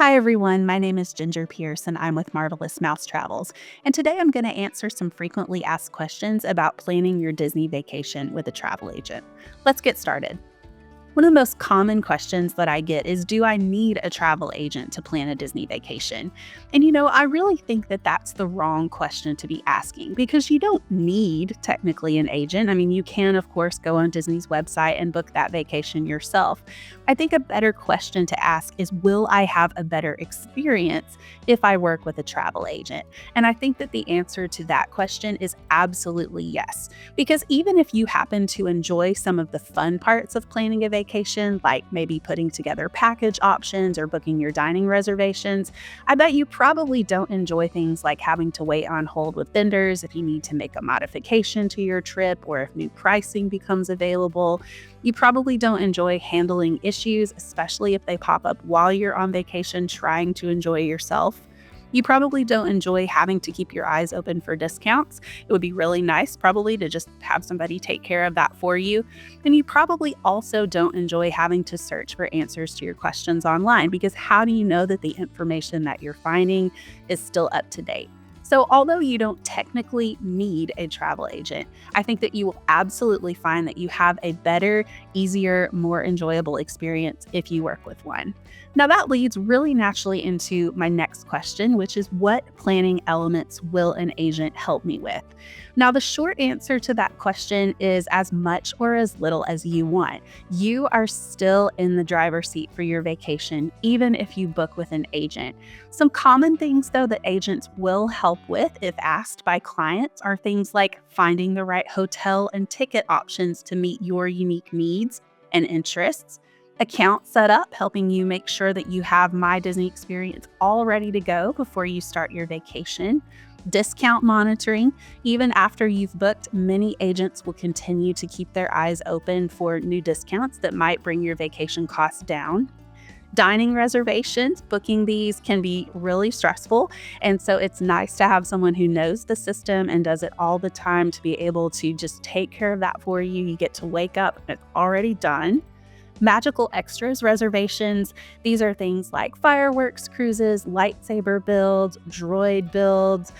Hi everyone, my name is Ginger Pierce and I'm with Marvelous Mouse Travels. And today I'm going to answer some frequently asked questions about planning your Disney vacation with a travel agent. Let's get started. One of the most common questions that I get is, do I need a travel agent to plan a Disney vacation? And I really think that that's the wrong question to be asking because you don't need technically an agent. I mean, you can, of course, go on Disney's website and book that vacation yourself. I think a better question to ask is, will I have a better experience if I work with a travel agent? And I think that the answer to that question is absolutely yes. Because even if you happen to enjoy some of the fun parts of planning a vacation, like maybe putting together package options or booking your dining reservations, I bet you probably don't enjoy things like having to wait on hold with vendors if you need to make a modification to your trip or if new pricing becomes available. You probably don't enjoy handling issues, especially if they pop up while you're on vacation trying to enjoy yourself. You probably don't enjoy having to keep your eyes open for discounts. It would be really nice probably to just have somebody take care of that for you. And you probably also don't enjoy having to search for answers to your questions online, because how do you know that the information that you're finding is still up to date? So although you don't technically need a travel agent, I think that you will absolutely find that you have a better, easier, more enjoyable experience if you work with one. Now that leads really naturally into my next question, which is, what planning elements will an agent help me with? Now, the short answer to that question is as much or as little as you want. You are still in the driver's seat for your vacation, even if you book with an agent. Some common things, though, that agents will help with if asked by clients are things like finding the right hotel and ticket options to meet your unique needs and interests, account setup, helping you make sure that you have My Disney Experience all ready to go before you start your vacation, discount monitoring. Even after you've booked, many agents will continue to keep their eyes open for new discounts that might bring your vacation costs down. Dining reservations, booking these can be really stressful. And so it's nice to have someone who knows the system and does it all the time to be able to just take care of that for you. You get to wake up and it's already done. Magical extras reservations. These are things like fireworks cruises, lightsaber builds, droid builds,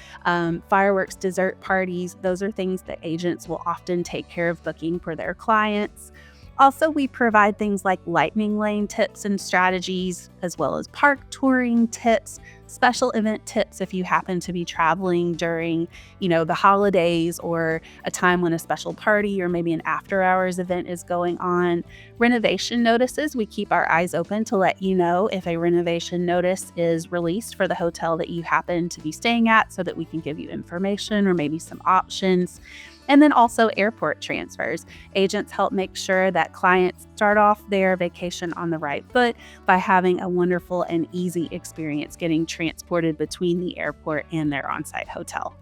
fireworks dessert parties. Those are things that agents will often take care of booking for their clients. Also, we provide things like lightning lane tips and strategies, as well as park touring tips, special event tips if you happen to be traveling during, the holidays or a time when a special party or maybe an after hours event is going on. Renovation notices, we keep our eyes open to let you know if a renovation notice is released for the hotel that you happen to be staying at so that we can give you information or maybe some options. And then also airport transfers. Agents help make sure that clients start off their vacation on the right foot by having a wonderful and easy experience getting transported between the airport and their on-site hotel.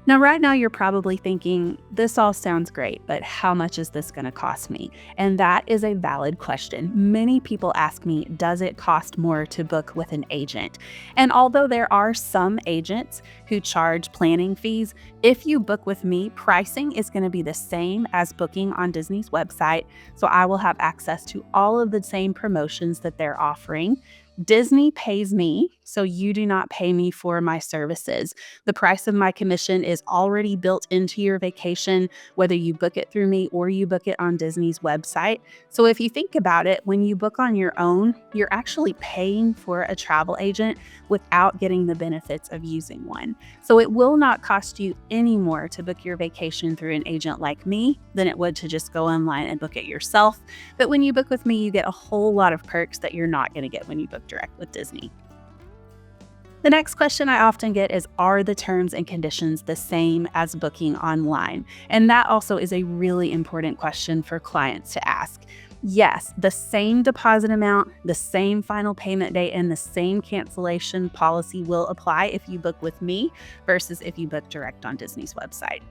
Now, right now, you're probably thinking, this all sounds great, but how much is this going to cost me? And that is a valid question. Many people ask me, does it cost more to book with an agent? And although there are some agents who charge planning fees, if you book with me, pricing is going to be the same as booking on Disney's website. So I will have access to all of the same promotions that they're offering. Disney pays me, so you do not pay me for my services. The price of my commission is already built into your vacation, whether you book it through me or you book it on Disney's website. So if you think about it, when you book on your own, you're actually paying for a travel agent without getting the benefits of using one. So it will not cost you any more to book your vacation through an agent like me than it would to just go online and book it yourself. But when you book with me, you get a whole lot of perks that you're not going to get when you book direct with Disney. The next question I often get is, are the terms and conditions the same as booking online? And that also is a really important question for clients to ask. Yes, the same deposit amount, the same final payment date, and the same cancellation policy will apply if you book with me versus if you book direct on Disney's website.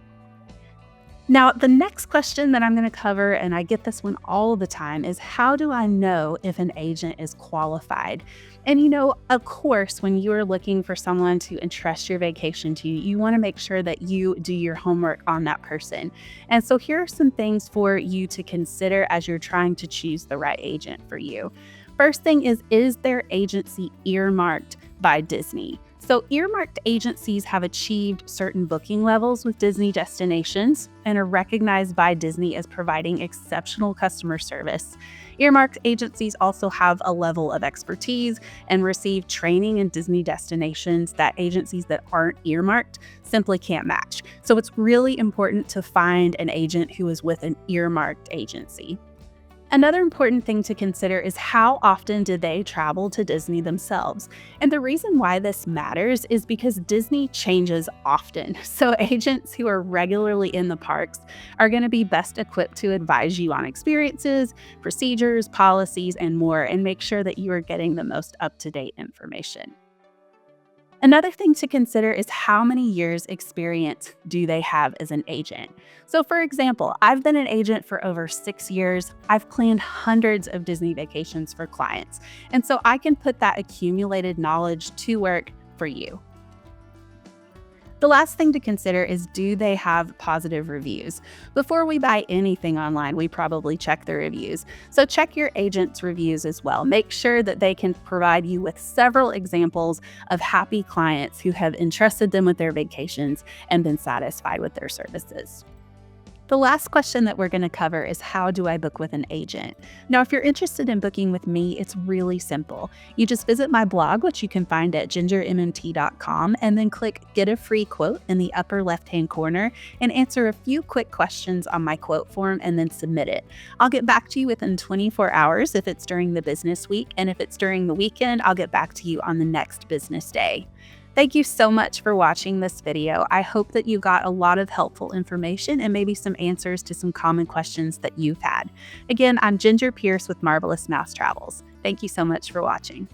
Now, the next question that I'm going to cover, and I get this one all the time, is how do I know if an agent is qualified? And of course, when you are looking for someone to entrust your vacation to you, you want to make sure that you do your homework on that person. And so here are some things for you to consider as you're trying to choose the right agent for you. First thing is their agency earmarked by Disney? So earmarked agencies have achieved certain booking levels with Disney destinations and are recognized by Disney as providing exceptional customer service. Earmarked agencies also have a level of expertise and receive training in Disney destinations that agencies that aren't earmarked simply can't match. So it's really important to find an agent who is with an earmarked agency. Another important thing to consider is how often do they travel to Disney themselves? And the reason why this matters is because Disney changes often. So agents who are regularly in the parks are going to be best equipped to advise you on experiences, procedures, policies, and more, and make sure that you are getting the most up-to-date information. Another thing to consider is how many years experience do they have as an agent. So for example, I've been an agent for over 6 years. I've planned hundreds of Disney vacations for clients. And so I can put that accumulated knowledge to work for you. The last thing to consider is, do they have positive reviews? Before we buy anything online, we probably check the reviews. So check your agent's reviews as well. Make sure that they can provide you with several examples of happy clients who have entrusted them with their vacations and been satisfied with their services. The last question that we're going to cover is, how do I book with an agent? Now, if you're interested in booking with me, it's really simple. You just visit my blog, which you can find at GingerMMT.com, and then click Get a Free Quote in the upper left-hand corner and answer a few quick questions on my quote form and then submit it. I'll get back to you within 24 hours if it's during the business week, and if it's during the weekend, I'll get back to you on the next business day. Thank you so much for watching this video. I hope that you got a lot of helpful information and maybe some answers to some common questions that you've had. Again, I'm Ginger Pierce with Marvelous Mouse Travels. Thank you so much for watching.